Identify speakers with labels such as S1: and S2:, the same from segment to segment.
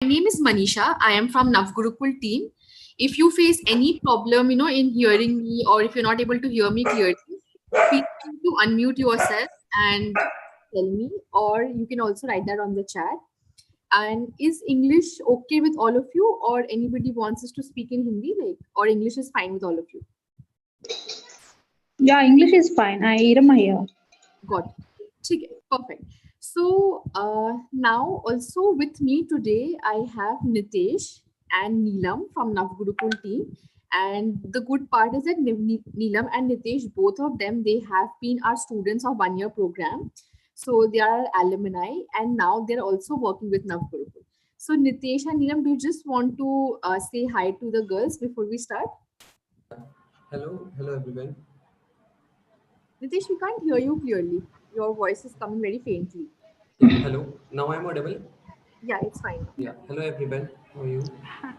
S1: My name is Manisha. I am from NavGurukul team. If you face any problem, in hearing me, or if you're not able to hear me clearly, feel free to unmute yourself and tell me, or you can also write that on the chat. And is English okay with all of you, or anybody wants us to speak in Hindi, or English is fine with all of you?
S2: Yeah, English is fine. I am here.
S1: Got it. Perfect. So now also with me today, I have Nitesh and Neelam from NavGurukul team. And the good part is that Neelam and Nitesh, both of them, they have been our students of 1 year program. So they are alumni, and now they're also working with NavGurukul. So Nitesh and Neelam, do you just want to say hi to the girls before we start?
S3: Hello everyone.
S1: Nitesh, we can't hear you clearly. Your voice is coming very faintly.
S3: Yeah, hello. Now I'm audible.
S1: Yeah, it's fine.
S3: Yeah, hello everyone. How are you?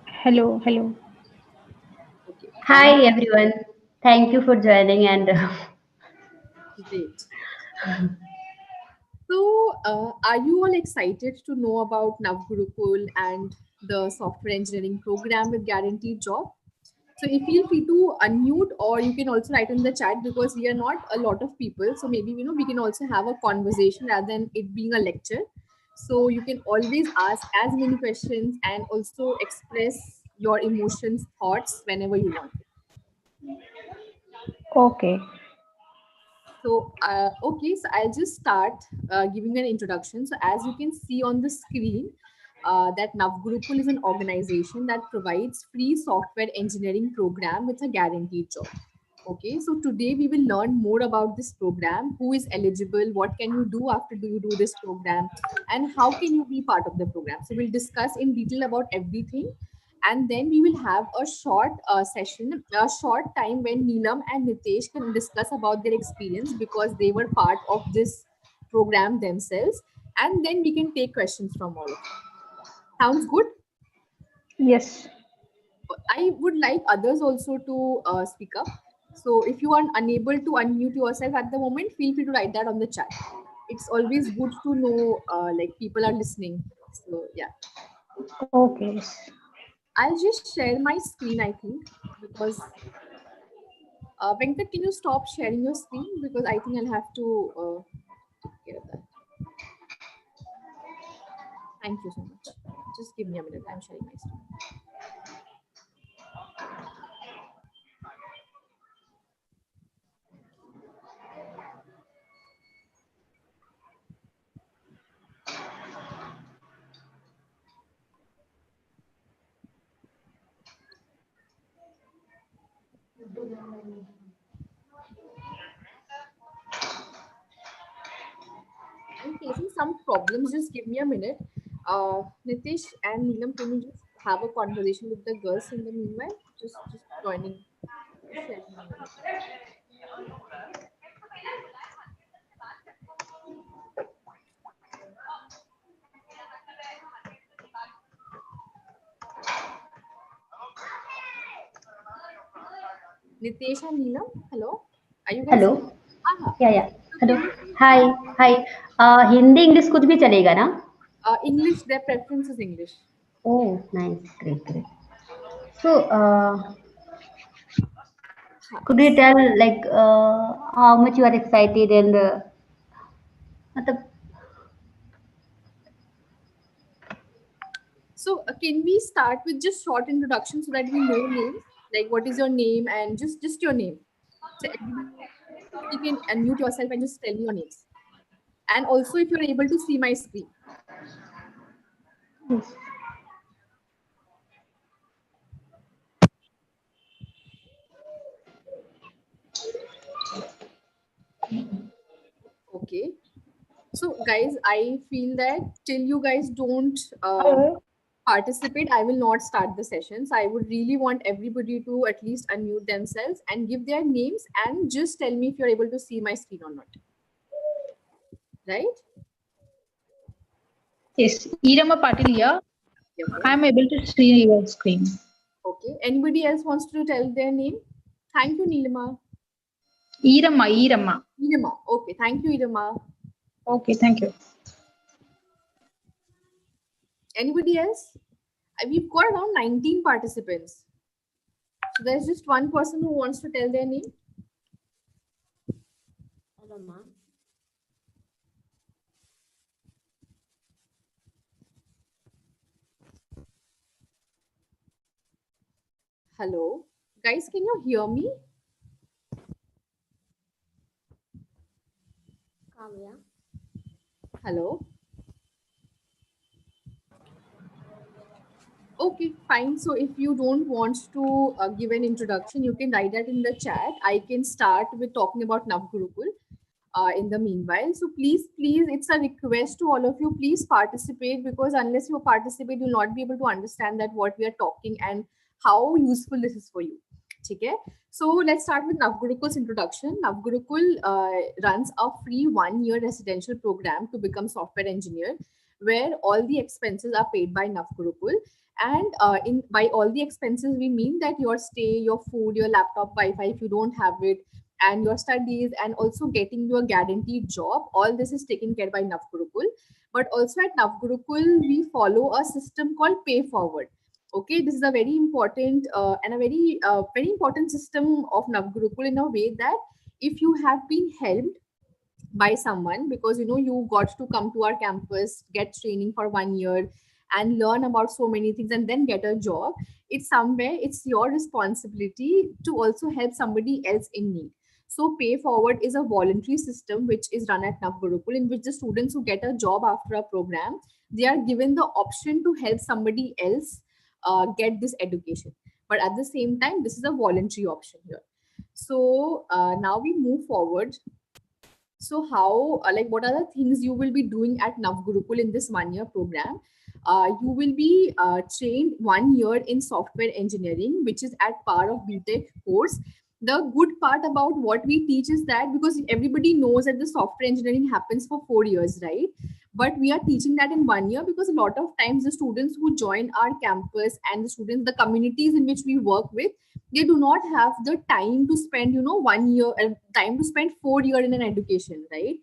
S2: Hello.
S1: Okay.
S4: Hi everyone. Thank you for joining and
S1: Great. So, are you all excited to know about NavGurukul and the software engineering program with guaranteed job? So, if feel free to unmute, or you can also write in the chat, because we are not a lot of people. So maybe we can also have a conversation rather than it being a lecture. So you can always ask as many questions and also express your emotions, thoughts whenever you want.
S2: Okay.
S1: So, okay, so I'll just start giving an introduction. So, as you can see on the screen, that NavGurukul is an organization that provides free software engineering program with a guaranteed job. Okay, so today we will learn more about this program, who is eligible, what can you do after you do this program, and how can you be part of the program. So we'll discuss in detail about everything, and then we will have a short session, a short time when Neelam and Nitesh can discuss about their experience because they were part of this program themselves, and then we can take questions from all of you. Sounds good?
S2: Yes.
S1: I would like others also to speak up. So if you are unable to unmute yourself at the moment, feel free to write that on the chat. It's always good to know people are listening. So yeah.
S2: Okay.
S1: I'll just share my screen, I think, because Venkat, can you stop sharing your screen? Because I think I'll have to take care of that. Thank you so much. Just give me a minute. I'm sharing my screen. I'm facing some problems. Just give me a minute. Nitish and Neelam, can you just have a conversation with the girls in the meanwhile? Just joining. Just sharing a minute. Nitesh and Neelam, hello. Are you guys
S4: hello.
S1: here? Aha.
S4: Yeah.
S1: So
S4: Hello.
S1: can you
S4: Hi. Hindi English कुछ भी चलेगा ना?
S1: English, their preference is English.
S4: Oh, nice. Great. So, could you tell like how much you are excited and मतलब
S1: So can we start with just short introduction so that we know names? Like what is your name and just your name. So you can unmute yourself and just tell me your names. And also if you're able to see my screen.
S2: Yes.
S1: Okay. So guys, I feel that till you guys don't participate, I will not start the sessions. I would really want everybody to at least unmute themselves and give their names and just tell me if you're able to see my screen or not. Right?
S2: Yes. Irama Patil here.
S1: Okay.
S2: I am able to see your screen.
S1: Okay. Anybody else wants to tell their name? Thank you, Neelima.
S2: Irama.
S1: Neelima. Okay. Thank you, Neelima.
S2: Okay, thank you.
S1: Anybody else? We've got around 19 participants. So there's just one person who wants to tell their name.
S5: Hello, ma'am.
S1: Hello. Guys, can you hear me?
S5: Kavya.
S1: Hello. Okay, fine. So if you don't want to give an introduction, you can write that in the chat. I can start with talking about NavGurukul in the meanwhile. So please, it's a request to all of you, please participate, because unless you participate, you'll not be able to understand that what we are talking and how useful this is for you. Okay? So let's start with NavGurukul's introduction. NavGurukul runs a free 1-year residential program to become software engineer, where all the expenses are paid by NavGurukul. And in by all the expenses, we mean that your stay, your food, your laptop, Wi-Fi, if you don't have it, and your studies, and also getting your guaranteed job, all this is taken care by NavGurukul. But also at NavGurukul, we follow a system called Pay Forward. Okay, this is a very important and a very important system of NavGurukul, in a way that if you have been helped by someone, because you got to come to our campus, get training for 1 year, and learn about so many things, and then get a job, it's your responsibility to also help somebody else in need. So Pay Forward is a voluntary system which is run at NavGurukul, in which the students who get a job after a program, they are given the option to help somebody else get this education. But at the same time, this is a voluntary option here. So now we move forward. So how, like, what are the things you will be doing at NavGurukul in this 1-year program? You will be trained 1 year in software engineering, which is at par of BTech course. The good part about what we teach is that, because everybody knows that the software engineering happens for 4 years, right? But we are teaching that in 1 year, because a lot of times the students who join our campus and the students, the communities in which we work with, they do not have the time to spend 1 year, time to spend 4 years in an education, right?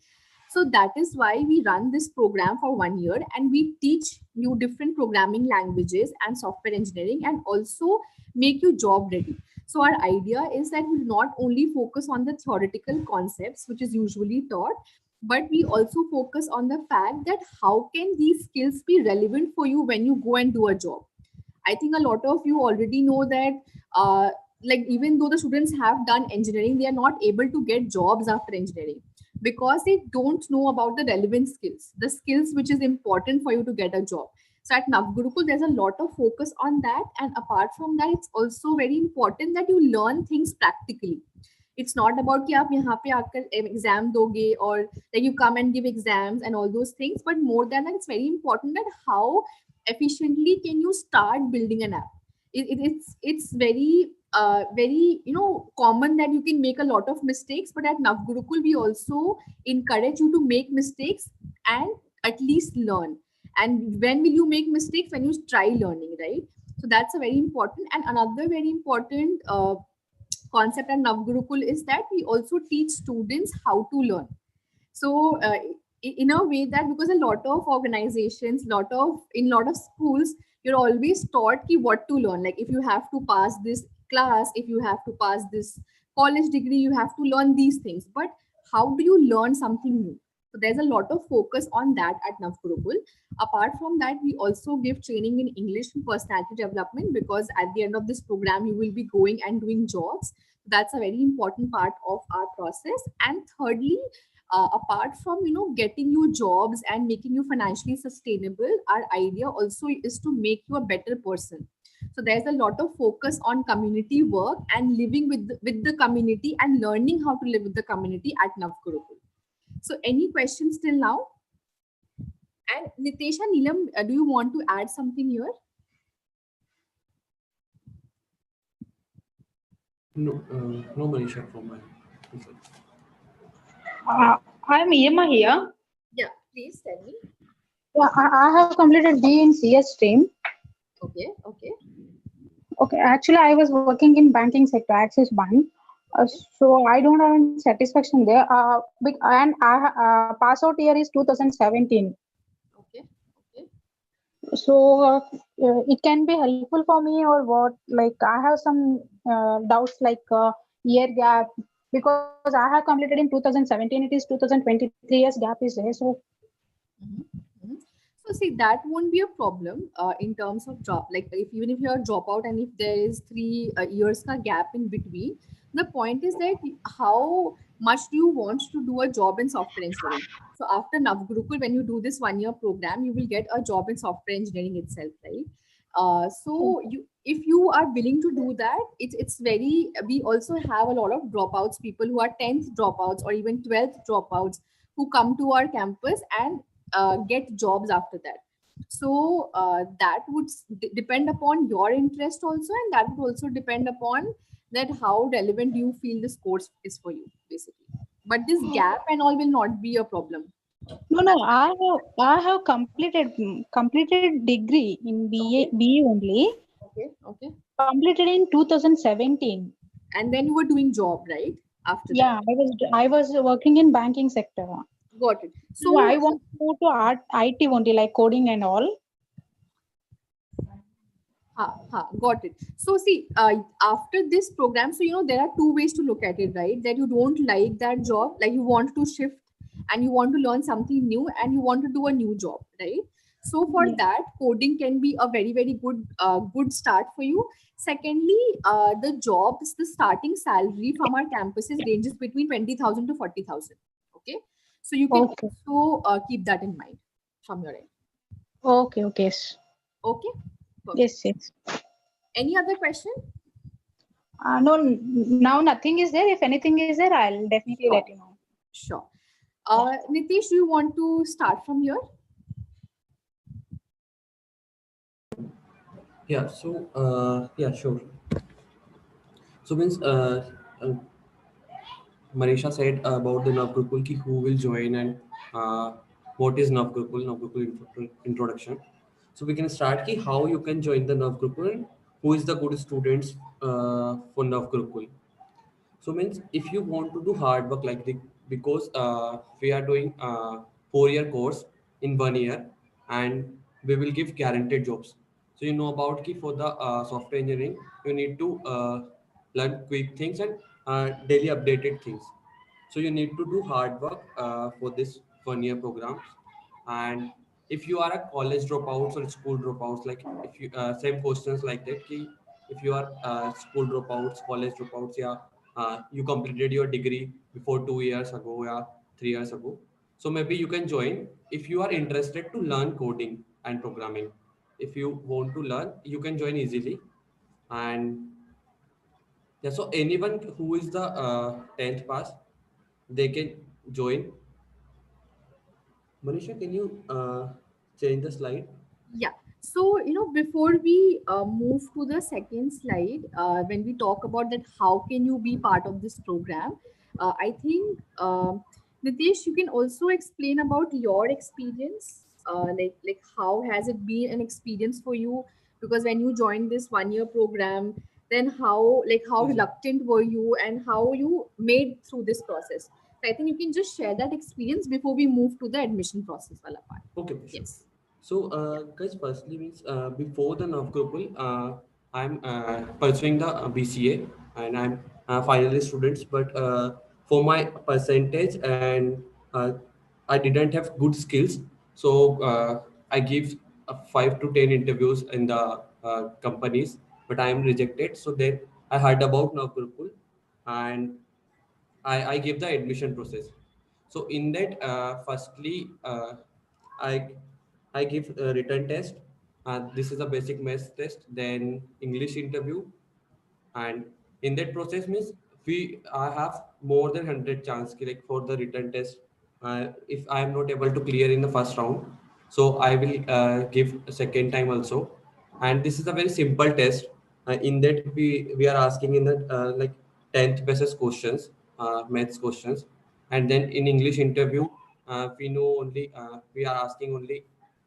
S1: So that is why we run this program for 1 year, and we teach you different programming languages and software engineering, and also make you job ready. So our idea is that we not only focus on the theoretical concepts which is usually taught, but we also focus on the fact that how can these skills be relevant for you when you go and do a job. I think a lot of you already know that, like, even though the students have done engineering, they are not able to get jobs after engineering, because they don't know about the relevant skills, the skills which is important for you to get a job. So at NavGurukul, there's a lot of focus on that. And apart from that, it's also very important that you learn things practically. It's not about कि आप यहाँ पे आकर exam दोगे, or like you come and give exams and all those things, but more than that, it's very important that how efficiently can you start building an app. It's very common that you can make a lot of mistakes, but at NavGurukul we also encourage you to make mistakes and at least learn. And when will you make mistakes? When you try learning, right? So that's a very important. And another very important concept at NavGurukul is that we also teach students how to learn. So in a way that, because a lot of organizations, in lot of schools, you're always taught ki what to learn. Like, if you have to pass this class, if you have to pass this college degree, you have to learn these things. But how do you learn something new? So there's a lot of focus on that at NavGurukul. Apart from that, we also give training in English and personality development, because at the end of this program, you will be going and doing jobs. That's a very important part of our process. And thirdly, apart from getting you jobs and making you financially sustainable, our idea also is to make you a better person. So there's a lot of focus on community work and living with the community and learning how to live with the community at NavGurukul. So any questions till now? And Nitesha, Neelam, do you want to add something here?
S3: No, Manisha from my side.
S2: I'm Irma here.
S1: Yeah, please tell me.
S2: Yeah, I have completed B in CS stream.
S1: Okay, okay.
S2: Okay, actually, I was working in banking sector, Axis Bank. So I don't have any satisfaction there. And I pass out year is 2017.
S1: Okay, okay.
S2: So it can be helpful for me or what? Like I have some doubts like year gap because I have completed in 2017. It is 2023 years gap is there. So
S1: Mhm, mhm. So see, that won't be a problem in terms of drop. Like if even if you're drop out and if there is 3 years ka gap in between, the point is that how much do you want to do a job in software engineering? So after NavGurukul, when you do this 1 year program, you will get a job in software engineering itself, right? So you, if you are willing to do that, it's very. We also have a lot of dropouts, people who are 10th dropouts or even 12th dropouts who come to our campus and get jobs after that. So that would depend upon your interest also, and that would also depend upon that how relevant you feel this course is for you, basically. But this gap and all will not be a problem.
S2: no, I have completed degree in
S1: Okay,
S2: BE only.
S1: okay, okay.
S2: Completed in 2017.
S1: And then you were doing job, right? After that.
S2: Yeah, I was working in banking sector.
S1: Got it.
S2: So
S1: So
S2: I want to go to IT only, like coding and all.
S1: got it. So see, after this program, so there are two ways to look at it, right? That you don't like that job, like you want to shift and you want to learn something new and you want to do a new job, right? So for
S2: Yeah.
S1: that, coding can be a very very good start for you. Secondly, the jobs, the starting salary from our campuses ranges between 20,000 to 40,000. Okay, so you can
S2: Okay.
S1: also keep that in mind from your end.
S2: Okay. Okay. Yes.
S1: Okay, perfect.
S2: Yes. Yes.
S1: Any other question?
S2: No. Now nothing is there. If anything is there, I'll definitely let
S1: Sure.
S2: you know.
S1: Sure.
S2: Yeah.
S1: Nitish, do you want to start from here?
S3: Yeah. So yeah, sure. So means Manisha said about the NavGurukul ki who will join and uh, what is NavGurukul introduction. So we can start ki how you can join the NavGurukul and who is the good students for NavGurukul. So means if you want to do hard work like the because we are doing 4 year course in 1 year and we will give guaranteed jobs. So you know about ki for the software engineering you need to learn quick things and daily updated things. So you need to do hard work for this 1 year programs. And if you are a college dropouts or school dropouts, like if you same questions like that ki if you are school dropouts, college dropouts, yeah, you completed your degree before 2 years ago, yeah, 3 years ago. So maybe you can join if you are interested to learn coding and programming. If you want to learn, you can join easily. And yeah, so anyone who is the 10th pass, they can join. Manisha, can you change the slide?
S1: Yeah. So, before we move to the second slide, when we talk about that, how can you be part of this program? I think, Nitish, you can also explain about your experience. Like how has it been an experience for you? Because when you joined this 1 year program, then how
S3: Yes, sir.
S1: reluctant were you and how you made through this process? So I think you can just share that experience before we move to the admission process, wala part.
S3: Okay, sure.
S1: Yes.
S3: So,
S1: Yeah.
S3: guys, firstly means before the Navgurukul, I'm pursuing the BCA and I'm finally students. But for my percentage and I didn't have good skills, so I give 5 to 10 interviews in the companies, but I am rejected. So then I heard about Navgurukul and I gave the admission process. So in that, firstly, I I give a written test. This is a basic math test. Then English interview, and in that process means we I have more than 100 chance like for the written test. If I am not able to clear in the first round, so I will give a second time also. And this is a very simple test. In that we are asking in the like 10th basis questions, maths questions. And then in English interview, we know only we are asking only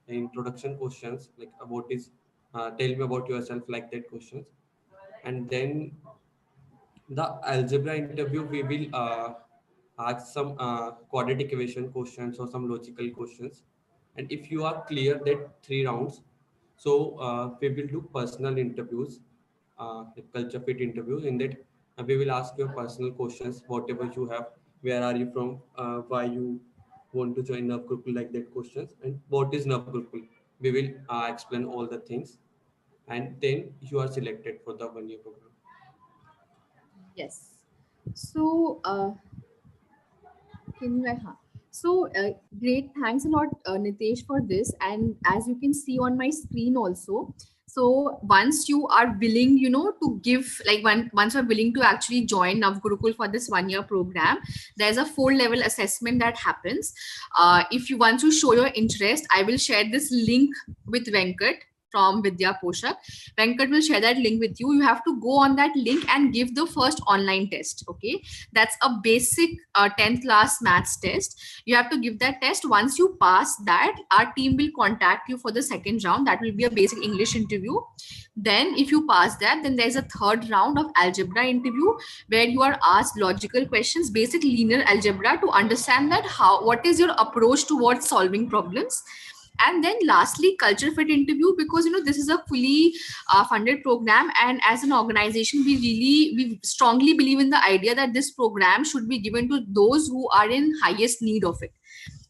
S3: introduction questions like what is tell me about yourself, like that questions. And then the algebra interview we will ask some quadratic equation questions or some logical questions. And if you are clear that 3 rounds, So we will do personal interviews, like culture fit interviews. In that, we will ask your personal questions, whatever you have. Where are you from? Why you want to join NavGurukul, like that questions, and what is NavGurukul? We will explain all the things, and then you are selected for the 1 year program.
S1: Yes. So, can you? So, great. Thanks a lot, Nitesh, for this. And as you can see on my screen also, so once you are willing, to give, like once you're willing to actually join Navgurukul for this 1 year program, there's a 4 level assessment that happens. If you want to show your interest, I will share this link with Venkat from Vidya Poshak. Venkat will share that link with you. You have to go on that link and give the first online test. Okay, that's a basic 10th class maths test. You have to give that test. Once you pass that, our team will contact you for the second round. That will be a basic English interview. Then if you pass that, then there's a third round of algebra interview where you are asked logical questions, basic linear algebra, to understand that what is your approach towards solving problems. And then lastly, culture fit interview, because this is a fully funded program, and as an organization we strongly believe in the idea that this program should be given to those who are in highest need of it.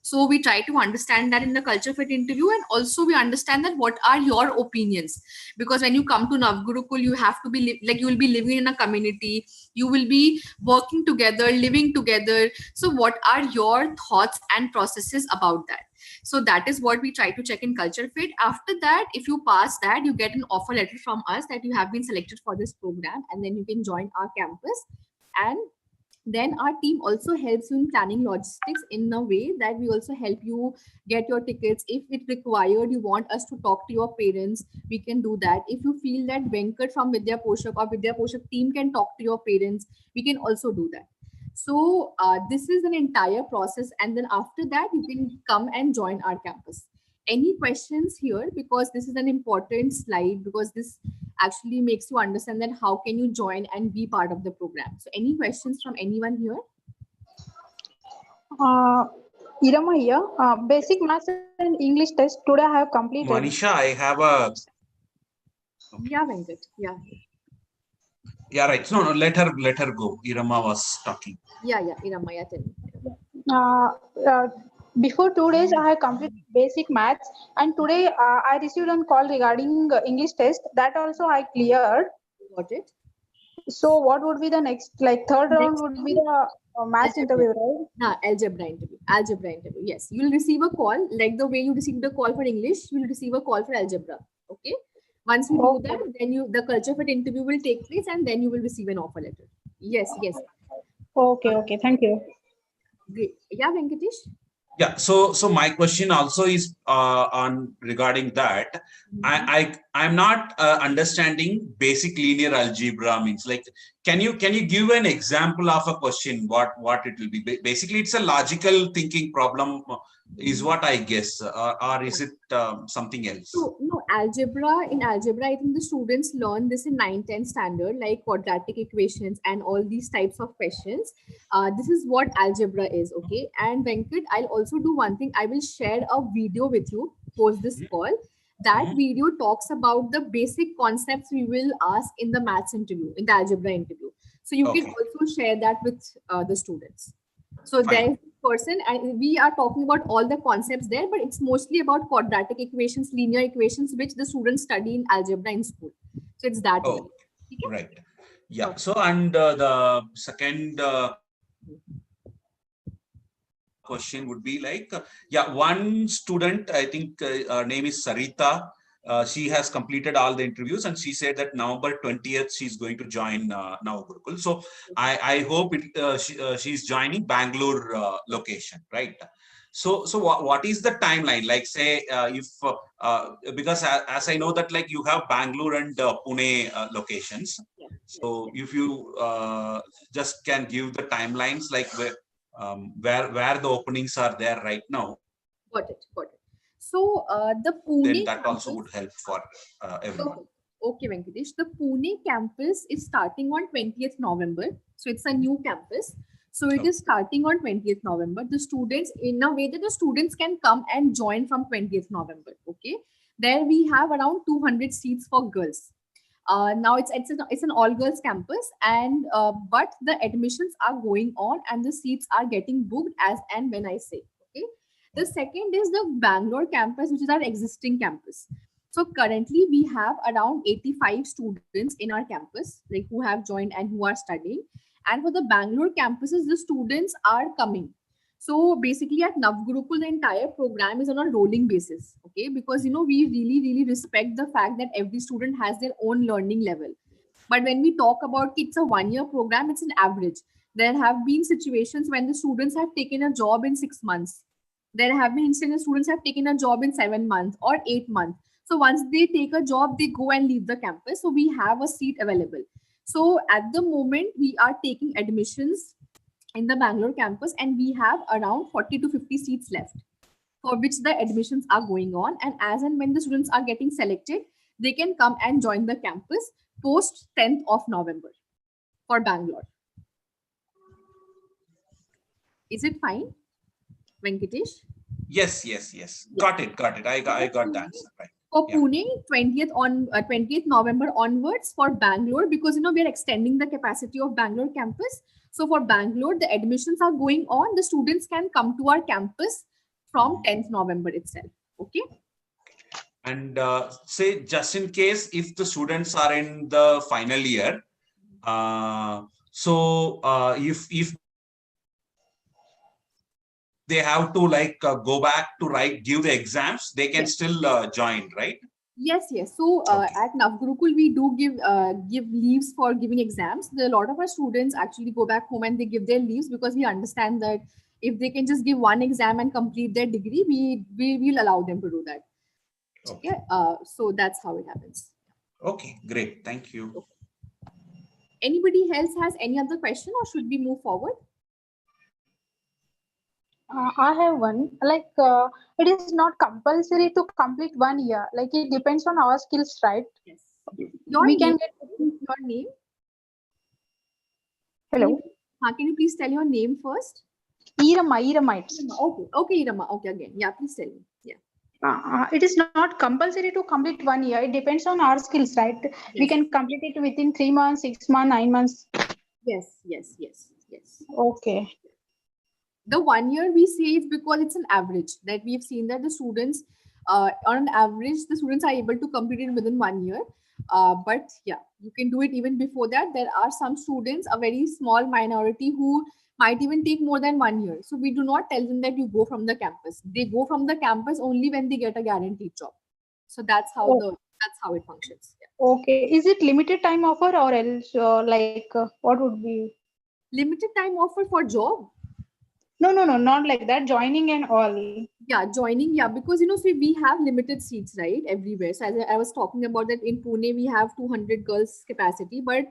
S1: So we try to understand that in the culture fit interview, and also we understand that what are your opinions, because when you come to Navgurukul, you have to be like, you will be living in a community, you will be working together, living together. So what are your thoughts and processes about that? So that is what we try to check in culture fit. After that, if you pass that, you get an offer letter from us that you have been selected for this program, and then you can join our campus. And then our team also helps you in planning logistics in a way that we also help you get your tickets. If it required, you want us to talk to your parents, we can do that. If you feel that Venkat from Vidya Poshak or Vidya Poshak team can talk to your parents, we can also do that. So this is an entire process, and then after that you can come and join our campus. Any questions here? Because this is an important slide, because this actually makes you understand that how can you join and be part of the program. So any questions from anyone here?
S2: Uh, Irama here. Basic maths and English test today I have completed.
S5: Manisha, I have a.
S1: Yeah, Venkat. Yeah.
S5: Yeah, right. No, let her go. Irama was talking.
S1: Yeah, Irama, yeah, tell me.
S2: Uh, uh, Before 2 days, I have completed basic maths, and today I received a call regarding English test. That also I cleared.
S1: Got it.
S2: So, what would be the next? Like third round
S1: Next
S2: would be
S1: one,
S2: the maths
S1: algebra.
S2: interview, right?
S1: Algebra interview. Algebra interview. Yes, you'll receive a call like the way you received a call for English. You'll receive a call for algebra. Okay. Once you do that,
S2: Okay.
S1: then the culture fit interview will take place, and then you will receive an offer letter. Yes, yes.
S2: Okay. Okay. Thank you.
S1: Great. Yeah, Venkatesh.
S5: Yeah. So my question also is on regarding that. I'm not understanding basic linear algebra means. Like, can you give an example of a question? What it will be? Basically, it's a logical thinking problem, is what I guess, or is it something else?
S1: So, no, in algebra, I think the students learn this in 9, 10 standard, like quadratic equations and all these types of questions. This is what algebra is, okay? And Venkat, I'll also do one thing. I will share a video with you post this call. That
S5: Mhm.
S1: video talks about the basic concepts we will ask in the maths interview, in the algebra interview. So you can
S5: Okay,
S1: also share that with the students. So
S5: fine.
S1: there's person, and we are talking about all the concepts there, but it's mostly about quadratic equations, linear equations, which the students study in algebra in school. So it's that
S5: Oh,
S1: only. Okay.
S5: right. Yeah.
S1: Perfect.
S5: So, and the second question would be like, yeah, one student, I think her name is Sarita. She has completed all the interviews, and she said that November 20th she's going to join Now Gurukul. So I hope she's joining Bangalore location, right? So what is the timeline? Like, say, if because as I know that, like, you have Bangalore and Pune locations.
S1: Yeah. Yes.
S5: So
S1: Yes.
S5: if you just can give the timelines, like where the openings are there right now,
S1: Got it. Got it. So the
S5: then
S1: Pune
S5: that also
S1: campus.
S5: would help for everyone.
S1: Okay. Okay, Venkatesh. The Pune campus is starting on 20th November. So it's a new campus. So it
S5: Okay.
S1: is starting on 20th November. The students, in a way that the students can come and join from 20th November. Okay. There we have around 200 seats for girls. Now it's an all girls campus, and but the admissions are going on and the seats are getting booked as and when I say. Okay. The second is the Bangalore campus, which is our existing campus. So currently we have around 85 students in our campus, like who have joined and who are studying. And for the Bangalore campuses, the students are coming. So basically at NavGurukul, the entire program is on a rolling basis. Okay, because we really, really respect the fact that every student has their own learning level. But when we talk about it's a 1 year program, it's an average. There have been situations when the students have taken a job in 6 months. There have been instances students have taken a job in 7 months or 8 months. So once they take a job, they go and leave the campus. So we have a seat available. So at the moment, we are taking admissions in the Bangalore campus, and we have around 40 to 50 seats left for which the admissions are going on. And as and when the students are getting selected, they can come and join the campus post 10th of November for Bangalore. Is it fine, Venkatesh?
S5: Yes, yes, yes.
S1: Yeah.
S5: Got it. I got the answer right.
S1: For
S5: Yeah.
S1: Pune, 20th November onwards. For Bangalore, because we are extending the capacity of Bangalore campus. So for Bangalore, the admissions are going on. The students can come to our campus from 10th November itself. Okay.
S5: And say just in case if the students are in the final year, if they have to like go back to give the exams, they can
S1: Yes.
S5: still join, right?
S1: Yes, yes. So
S5: Okay.
S1: at NavGurukul, we do give leaves for giving exams. A lot of our students actually go back home and they give their leaves because we understand that if they can just give one exam and complete their degree, we will allow them to do that.
S5: Okay.
S1: Okay. So that's how it happens.
S5: Okay, great. Thank you.
S1: Anybody else has any other question, or should we move forward?
S2: I have one. It is not compulsory to complete 1 year. Like, it depends on our skills, right?
S1: Yes. Your
S2: We
S1: name?
S2: can get.
S1: Your name?
S2: Hello.
S1: Can you please tell your name first?
S2: Iramites.
S1: Okay. Okay, Irama. Okay, again. Yeah, please tell me. Yeah.
S2: It is not compulsory to complete 1 year. It depends on our skills, right? We
S1: Yes.
S2: can complete it within 3 months, 6 months, 9 months.
S1: Yes. Yes. Yes. Yes.
S2: Okay.
S1: The 1 year we say is because it's an average that we've seen that the students, on an average, the students are able to complete it within 1 year. But yeah, you can do it even before that. There are some students, a very small minority, who might even take more than 1 year. So we do not tell them that you go from the campus. They go from the campus only when they get a guaranteed job. So that's how it functions. Yeah.
S2: Okay. Is it limited time offer or else what would be?
S1: Limited time offer for job.
S2: No, not like that. Joining and all.
S1: Yeah, joining. Yeah, because see, we have limited seats, right, everywhere. So as I was talking about that in Pune, we have 200 girls capacity, but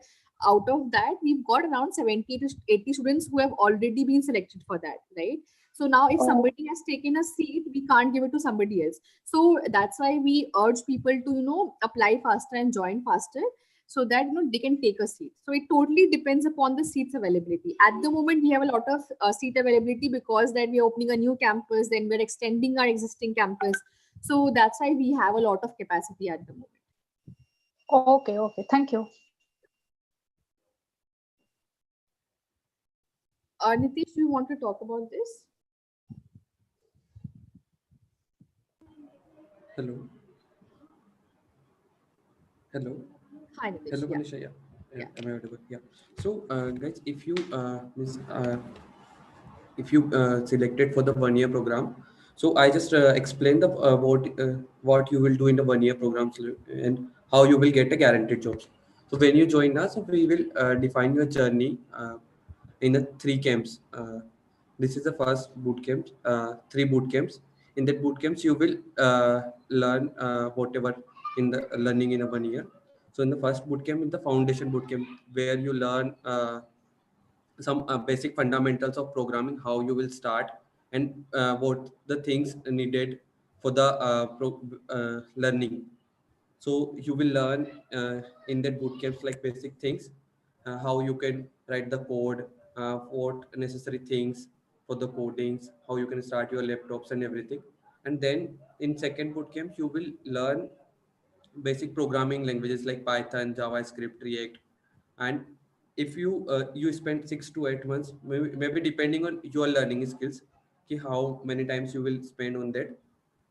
S1: out of that, we've got around 70 to 80 students who have already been selected for that, right? So now, if
S2: Oh,
S1: somebody has taken a seat, we can't give it to somebody else. So that's why we urge people to apply faster and join faster, so that they can take a seat. So it totally depends upon the seats availability. At the moment, we have a lot of seat availability because that we are opening a new campus, then we're extending our existing campus. So that's why we have a lot of capacity at the moment.
S2: okay. Thank you.
S1: Nitish, you want to talk about this?
S3: Hello. Hello.
S1: Hi, Nitish.
S3: Hello,
S1: Yeah,
S3: Manisha. Yeah.
S1: yeah.
S3: Am I audible? Yeah. So, guys, if you selected for the 1 year program, so I just explain the what you will do in the 1 year program, and how you will get a guaranteed jobs. So when you join us, we will define your journey in the three camps. This is the first boot camp, three boot camps. In that boot camps, you will learn whatever in the learning in a 1 year. So in the first boot camp, in the foundation boot camp, where you learn some basic fundamentals of programming, how you will start, and what the things needed for the learning. So you will learn in that boot camps like basic things, how you can write the code, what necessary things for the codings, how you can start your laptops and everything. And then in second bootcamp you will learn basic programming languages like Python, JavaScript, React. And if you spend 6 to 8 months, maybe depending on your learning skills, ki how many times you will spend on that.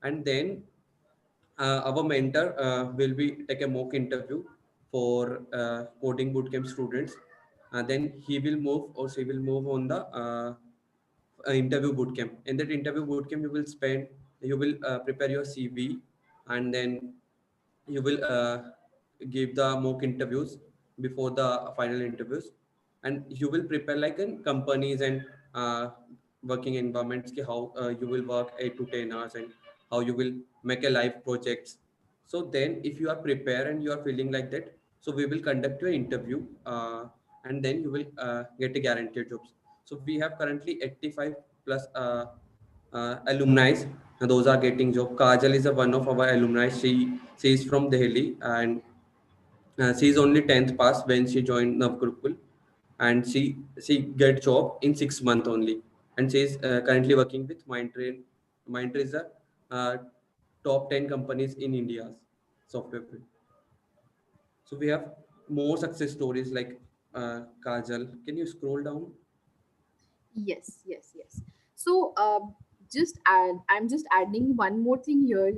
S3: And then our mentor will be take a mock interview for coding bootcamp students. Then he will move or she will move on the interview bootcamp. In that interview bootcamp, you will prepare your CV, and then you will give the mock interviews before the final interviews, and you will prepare like in companies and uh, working environments ki how you will work 8 to 10 hours and how you will make a live projects. So then if you are prepared and you are feeling like that, so we will conduct your interview, and then you will get a guaranteed jobs. So we have currently 85 plus alumni, and those are getting job. Kajal is a one of our alumni. She is from Delhi, and she is only 10th pass when she joined NavGurukul, and she get job in 6 months only, and she is currently working with Mindtrain. Mindtrain is a uh, top 10 companies in India's software field. So we have more success stories like Kajal. Can you scroll down?
S1: Yes, yes, yes. So, I'm just adding one more thing here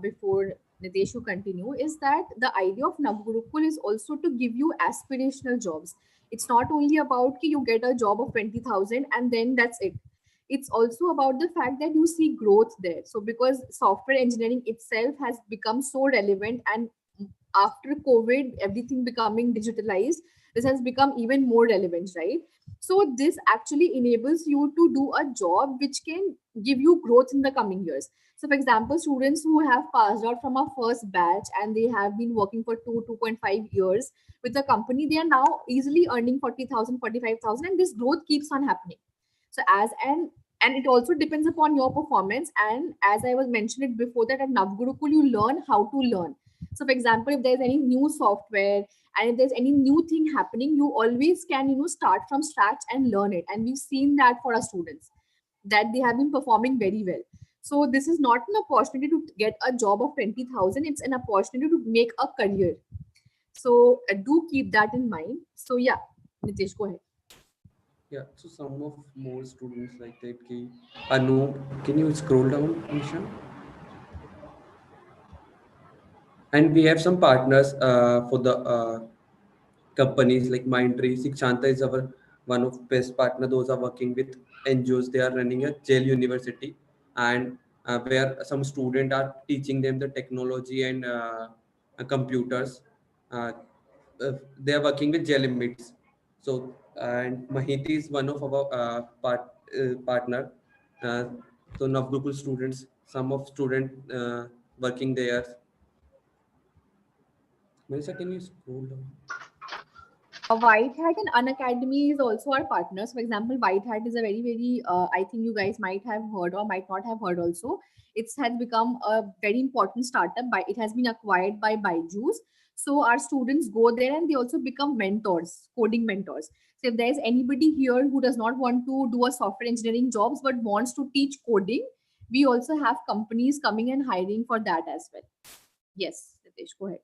S1: before Nitesh you continue, is that the idea of Navgurukul is also to give you aspirational jobs. It's not only about ki you get a job of 20,000 and then that's it. It's also about the fact that you see growth there. So, because software engineering itself has become so relevant, and after COVID, everything becoming digitalized, this has become even more relevant, right? So this actually enables you to do a job which can give you growth in the coming years. So for example, students who have passed out from our first batch and they have been working for 2.5 years with the company, they are now easily earning 40,000, 45,000, and this growth keeps on happening. So and it also depends upon your performance. And as I was mentioned it before, that at Navgurukul you learn how to learn. So for example, if there's any new software and if there's any new thing happening, you always can start from scratch and learn it. And we've seen that for our students, that they have been performing very well. So this is not an opportunity to get a job of 20,000, it's an opportunity to make a career. So do keep that in mind. So yeah, Nitesh, go ahead.
S3: Yeah, so some of more students like that. Ki, Anu, can you scroll down, Nisha? And we have some partners for the companies like Mindtree. Sikshanta is our one of best partner. Those are working with NGOs. They are running a jail university, and where some student are teaching them the technology and computers. Uh, they are working with jail inmates. So and Mahiti is one of our partner. Uh, so Navgurukul students, some of student working there. Manisha, can you scroll down?
S1: White Hat and Unacademy is also our partners. For example, White Hat is a very, very, I think you guys might have heard or might not have heard also. It has become a very important startup. It has been acquired by Byju's. So our students go there and they also become mentors, coding mentors. So if there's anybody here who does not want to do a software engineering jobs but wants to teach coding, we also have companies coming and hiring for that as well. Yes, Ritesh, go ahead.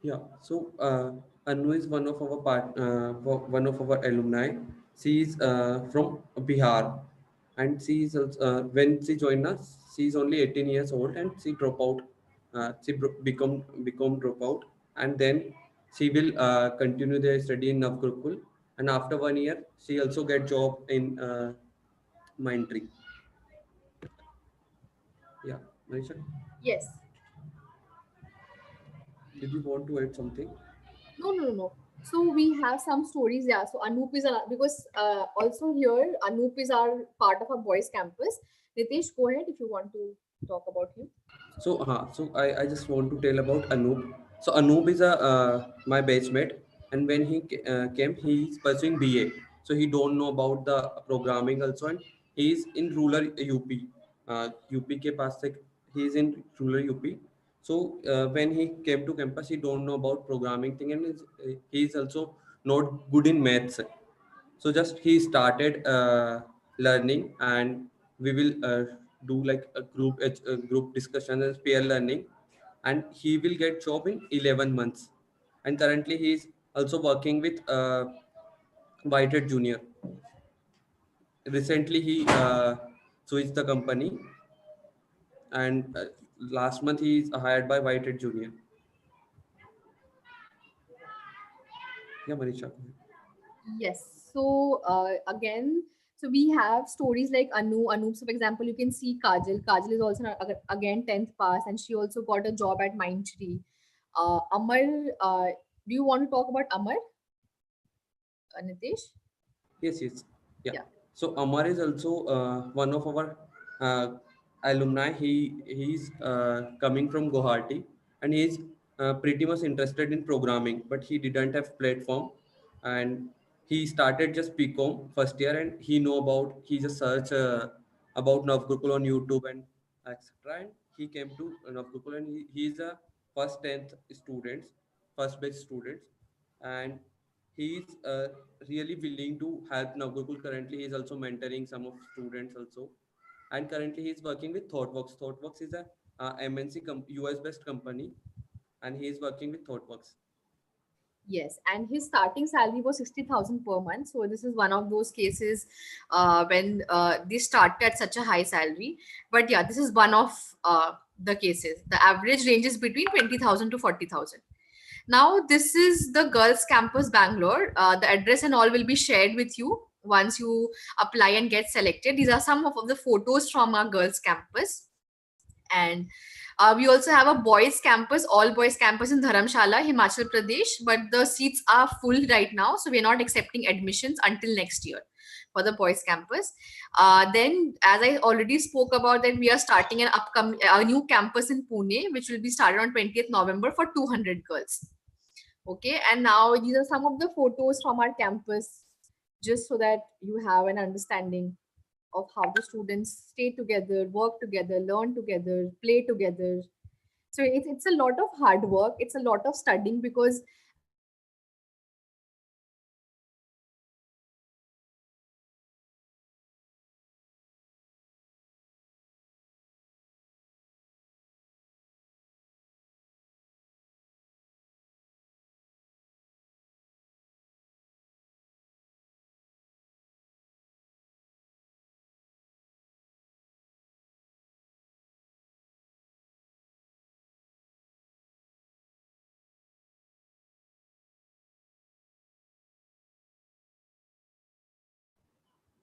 S3: Yeah, so Anu is one of our one of our alumni. She is from Bihar, and she is also, when she joined us, she is only 18 years old, and she drop out. Become dropout, and then she will continue their study in Navgurukul, and after 1 year, she also get job in Mindtree. Yeah, Manisha,
S1: Yes.
S3: did you want to add something?
S1: No, no, no, no. So we have some stories, yeah. So Anoop is because also here Anoop is our part of our boys campus. Nitesh, go ahead if you want to talk about him.
S3: So I just want to tell about Anoop. So Anoop is a my batchmate, and when he came, he is pursuing BA. So he don't know about the programming also, and he is in rural UP. UP के पास से he is in rural UP. So when he came to campus, he don't know about programming thing, and he is also not good in maths. So just he started learning, and we will do like a group discussion and peer learning, and he will get job in 11 months. And currently he is also working with Whitehead Junior. Recently he switched the company, and last month he is hired by Whitehead Junior. Yeah, Manisha, go ahead.
S1: Yes. So again, so we have stories like Anoop. So for example, you can see Kajal. Kajal is also again 10th pass, and she also got a job at Mindtree. Amar, do you want to talk about Amar, Nitish?
S3: Yes, yes. Yeah.
S1: Yeah.
S3: So Amar is also one of our uh, alumni. He's coming from Guwahati, and he's pretty much interested in programming, but he didn't have platform, and he started just BCom first year, and he just searched about NavGurukul on YouTube and etc. And he came to NavGurukul, and he's a first 10th students, first batch students, and he's really willing to help Navgurukul. Currently, he's also mentoring some of students also, and currently he's working with ThoughtWorks. ThoughtWorks is a MNC US based company, and he is working with ThoughtWorks.
S1: Yes, and his starting salary was 60,000 per month. So this is one of those cases when they start at such a high salary. But yeah, this is one of the cases. The average ranges between 20,000 to 40,000. Now, this is the girls' campus Bangalore. The address and all will be shared with you once you apply and get selected. These are some of the photos from our girls' campus. And we also have a boys campus, all boys campus in Dharamshala, Himachal Pradesh, but the seats are full right now, so we're not accepting admissions until next year for the boys campus. Then, as I already spoke about, that we are starting a new campus in Pune, which will be started on 20th November for 200 girls. Okay, and now these are some of the photos from our campus, just so that you have an understanding of how the students stay together, work together, learn together, play together. So it's a lot of hard work. It's a lot of studying because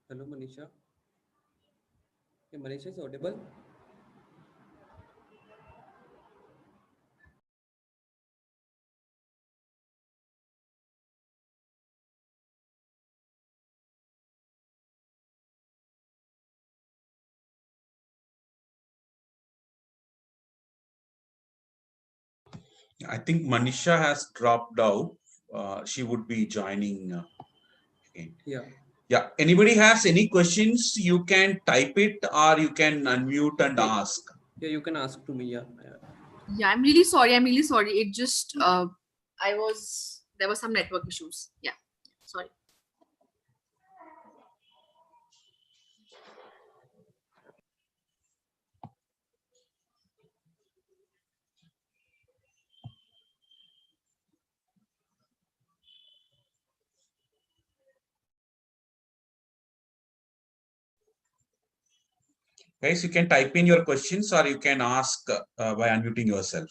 S3: Hello, Manisha. Yeah, Manisha is audible.
S5: I think Manisha has dropped out. She would be joining again.
S3: Yeah,
S5: Yeah. Anybody has any questions? You can type it or you can unmute and
S3: yeah,
S5: ask.
S3: yeah. You can ask to me. Yeah, yeah.
S1: yeah, I'm really sorry. I'm really sorry. It just there was some network issues. Yeah, sorry.
S5: Guys, you can type in your questions or you can ask by unmuting yourself.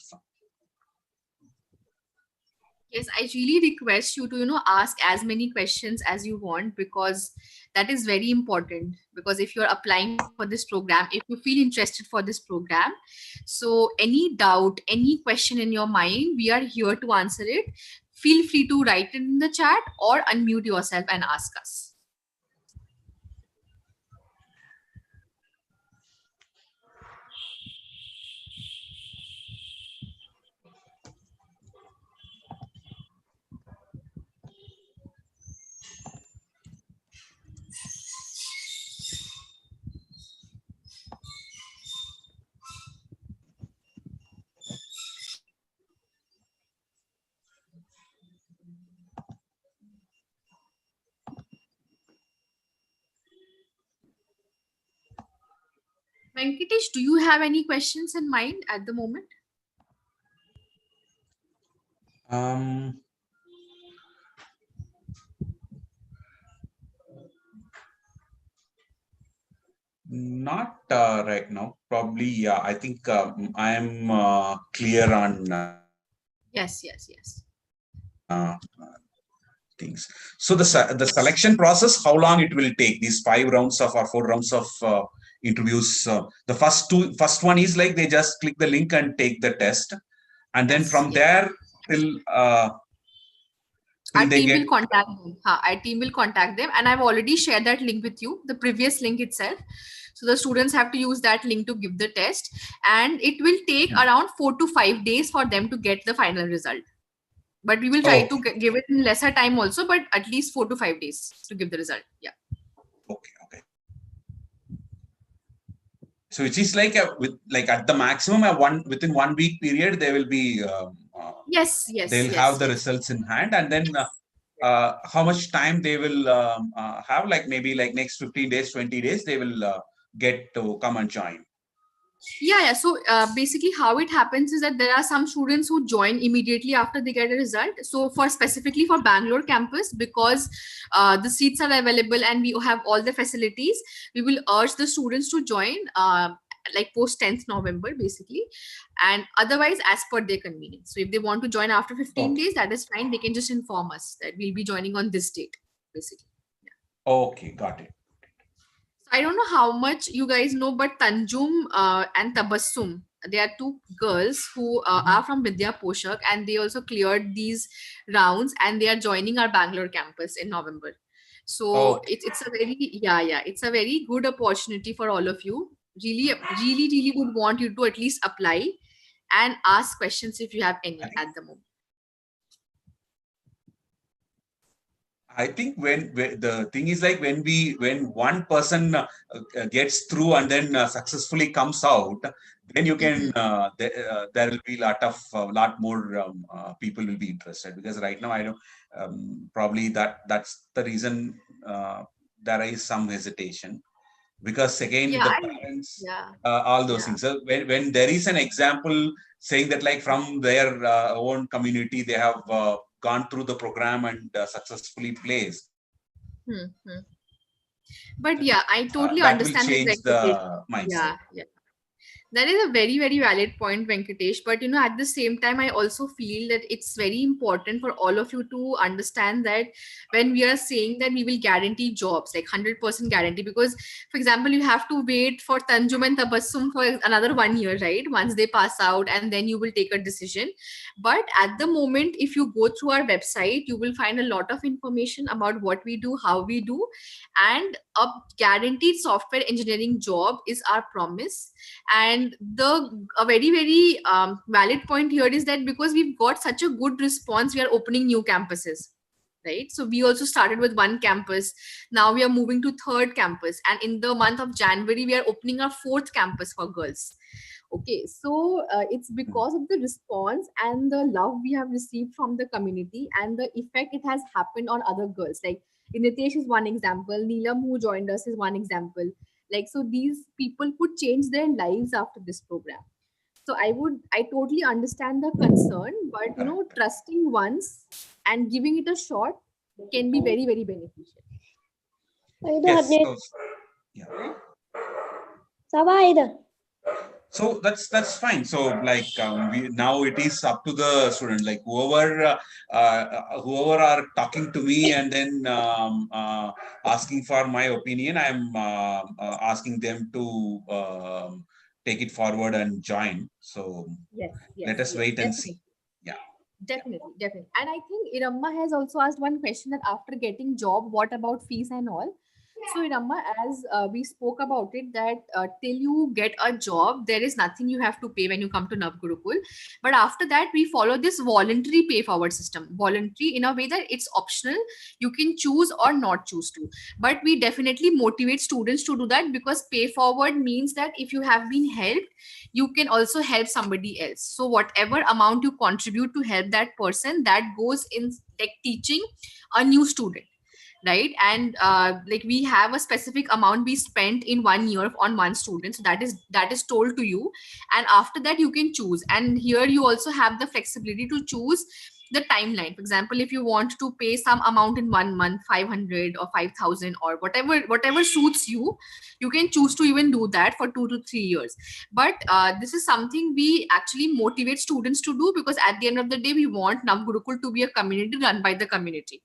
S1: Yes, I really request you to, ask as many questions as you want because that is very important. Because if you're applying for this program, if you feel interested for this program, so any doubt, any question in your mind, we are here to answer it. Feel free to write it in the chat or unmute yourself and ask us. Venkatesh, do you have any questions in mind at the moment?
S5: Um, Not right now. Probably, yeah. I think I am clear on
S1: Yes, yes, yes.
S5: things. So the selection process, how long it will take? These 5 rounds of or 4 rounds of interviews. The first one is like they just click the link and take the test, and then
S1: Yes,
S5: from
S1: yes.
S5: there till
S1: Our
S5: till they
S1: team
S5: get.
S1: will contact them. Our team will contact them, and I've already shared that link with you, the previous link itself. So the students have to use that link to give the test, and it will take around 4 to 5 days for them to get the final result. But we will try to
S5: Okay,
S1: give it in lesser time also, but at least 4 to 5 days to give the result. Yeah.
S5: okay. So it is like with like at the maximum within 1 week period they will be
S1: Yes, yes,
S5: they'll have
S1: yes,
S5: the
S1: yes.
S5: results in hand, and then how much time they will have, like maybe like next 15 days, 20 days they will get to come and join.
S1: Yeah. So basically, how it happens is that there are some students who join immediately after they get a result. So for specifically for Bangalore campus, because the seats are available and we have all the facilities, we will urge the students to join like post 10th November, basically, and otherwise as per their convenience. So if they want to join after 15
S5: Okay,
S1: days, that is fine. They can just inform us that we'll be joining on this date, basically.
S5: okay, got it.
S1: I don't know how much you guys know, but Tanjum and Tabassum, they are two girls who are from Vidya Poshak, and they also cleared these rounds, and they are joining our Bangalore campus in November. So
S5: Okay,
S1: it's a very, yeah, it's a very good opportunity for all of you. Really, really, really would want you to at least apply and ask questions if you have any at the moment.
S5: I think when the thing is like when one person gets through and then successfully comes out, then you can
S1: Mhm.
S5: there will be lot more people will be interested, because right now I know probably that's the reason there is some hesitation, because again
S1: Yeah,
S5: the parents,
S1: yeah,
S5: all those
S1: yeah.
S5: things. So when there is an example saying that like from their own community they have gone through the program and successfully placed,
S1: Hmm, hmm. But yeah, I totally
S5: that will
S1: understand that
S5: change
S1: Venkatesh.
S5: the mindset.
S1: Yeah, yeah. That is a very, very valid point, Venkatesh. But at the same time, I also feel that it's very important for all of you to understand that when we are saying that we will guarantee jobs, like 100% guarantee, because, for example, you have to wait for Tanjum and Tabassum for another 1 year, right? Once they pass out, and then you will take a decision. But at the moment, if you go through our website, you will find a lot of information about what we do, how we do, and a guaranteed software engineering job is our promise. And a very, very valid point here is that because we've got such a good response, we are opening new campuses, right? So we also started with one campus. Now we are moving to third campus, and in the month of January we are opening our fourth campus for girls. Okay, so it's because of the response and the love we have received from the community and the effect it has happened on other girls. Like Nitesh is one example, Neelam who joined us is one example. Like, so these people could change their lives after this program. So I totally understand the concern, but
S5: Correct.
S1: trusting once and giving it a shot can be very, very beneficial.
S5: Yes. So, yeah. So that's fine. So like now it is up to the student, like whoever are talking to me and then asking for my opinion, I'm asking them to take it forward and join. So
S1: Yes, yes,
S5: let us
S1: yes,
S5: wait and see.
S1: definitely.
S5: Yeah.
S1: Definitely, definitely. And I think Iramma has also asked one question that after getting job, what about fees and all? So Iramma, as we spoke about it, that till you get a job, there is nothing you have to pay when you come to NavGurukul. But after that, we follow this voluntary pay forward system. Voluntary in a way that it's optional. You can choose or not choose to. But we definitely motivate students to do that, because pay forward means that if you have been helped, you can also help somebody else. So whatever amount you contribute to help that person, that goes in like teaching a new student. right? And like we have a specific amount we spent in 1 year on one student, so that is told to you, and after that you can choose. And here you also have the flexibility to choose the timeline. For example, if you want to pay some amount in 1 month, 500 or 5,000 or whatever suits you, you can choose to even do that for 2 to 3 years. But this is something we actually motivate students to do, because at the end of the day we want NavGurukul to be a community run by the community.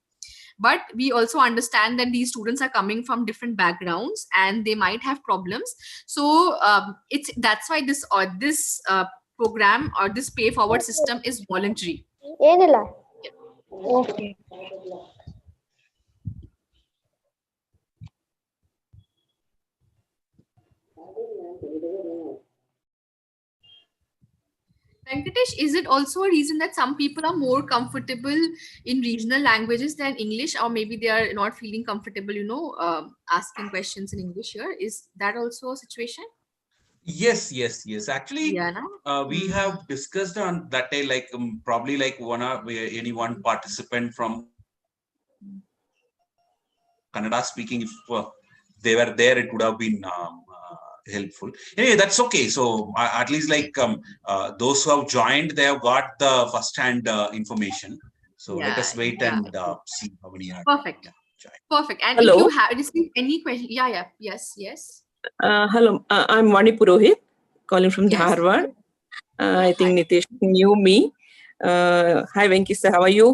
S1: But we also understand that these students are coming from different backgrounds and they might have problems. So it's that's why this program or this pay forward system is voluntary.
S6: ಏನಿಲ್ಲ.
S2: Okay.
S1: Venkatesh, is it also a reason that some people are more comfortable in regional languages than English, or maybe they are not feeling comfortable, asking questions in English here? Is that also a situation?
S5: Yes, yes, yes. Actually,
S1: Yeah, no?
S5: we have discussed on that day, like probably like any one participant from Kannada speaking, if they were there, it would have been helpful. Anyway, that's okay. So at least like those who have joined, they have got the first-hand information. So let
S1: Yeah,
S5: us wait
S1: yeah.
S5: and see how many are
S1: Perfect.
S5: joined.
S1: Perfect. And if
S7: Hello.
S1: you have received any question, yeah, yes, yes.
S7: Hello, I'm Vani Purohit, calling from
S1: Yes.
S7: Dharwad. I think
S1: Hi.
S7: Nitesh knew me. Hi, Venki sir, how are you?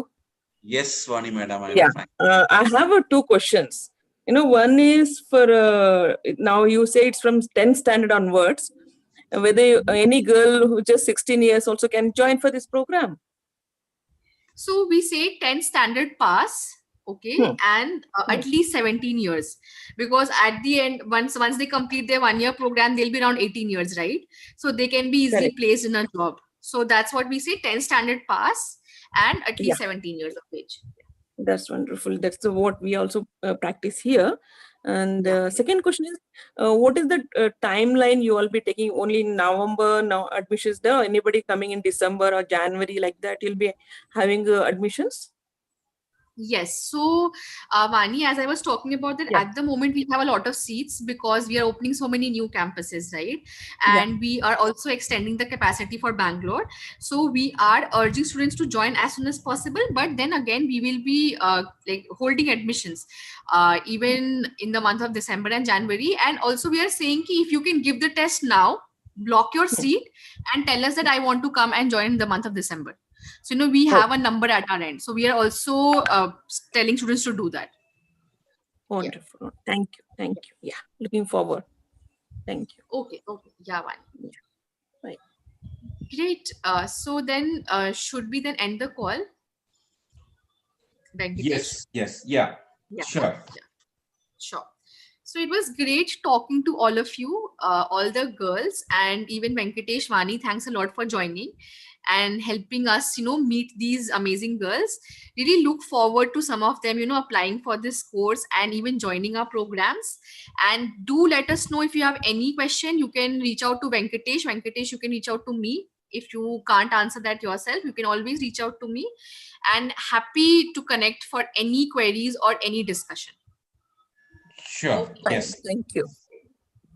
S5: Yes, Vani madam, I am
S7: Yeah,
S5: fine.
S7: I have two questions. One is for now you say it's from 10th standard onwards. Whether any girl who just 16 years also can join for this program?
S1: So we say 10 standard pass, okay, and at least 17 years, because at the end, once they complete their 1 year program, they'll be around 18 years, right? So they can be easily
S7: Correct.
S1: placed in a job. So that's what we say, 10 standard pass and at
S7: Yeah.
S1: least 17 years of age.
S7: That's wonderful. That's what we also practice here. And
S1: Yeah.
S7: second question is, what is the timeline you will be taking? Only in November now admissions there? Or anybody coming in December or January like that? You'll be having admissions?
S1: Yes. So, Vani, as I was talking about that,
S7: Yeah.
S1: at the moment we have a lot of seats because we are opening so many new campuses, right?
S7: Yeah.
S1: And we are also extending the capacity for Bangalore. So we are urging students to join as soon as possible. But then again, we will be like holding admissions even in the month of December and January. And also we are saying ki if you can give the test now, block your seat and tell us that I want to come and join in the month of December. So, we have a number at our end. So we are also telling students to do that.
S7: Wonderful. Thank you. Thank you. Yeah. Looking forward. Thank you.
S1: Okay. Yeah, one.
S7: Yeah. Right.
S1: Great. So then should we then end the call? Venkatesh?
S5: Yes, yeah,
S1: Yeah.
S5: sure.
S1: Yeah. Sure. So it was great talking to all of you, all the girls, and even Venkatesh, Vani. Thanks a lot for joining and helping us, meet these amazing girls. Really look forward to some of them, applying for this course and even joining our programs. And do let us know if you have any question. You can reach out to Venkatesh. Venkatesh, you can reach out to me. If you can't answer that yourself, you can always reach out to me. And happy to connect for any queries or any discussion.
S5: Sure.
S1: Okay.
S5: Yes.
S7: Thank you.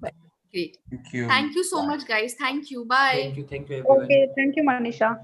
S7: Bye.
S1: Great.
S5: Thank you.
S1: Thank you so much, guys. Thank you. Bye.
S3: Thank you, everyone.
S2: Okay. Thank you, Manisha.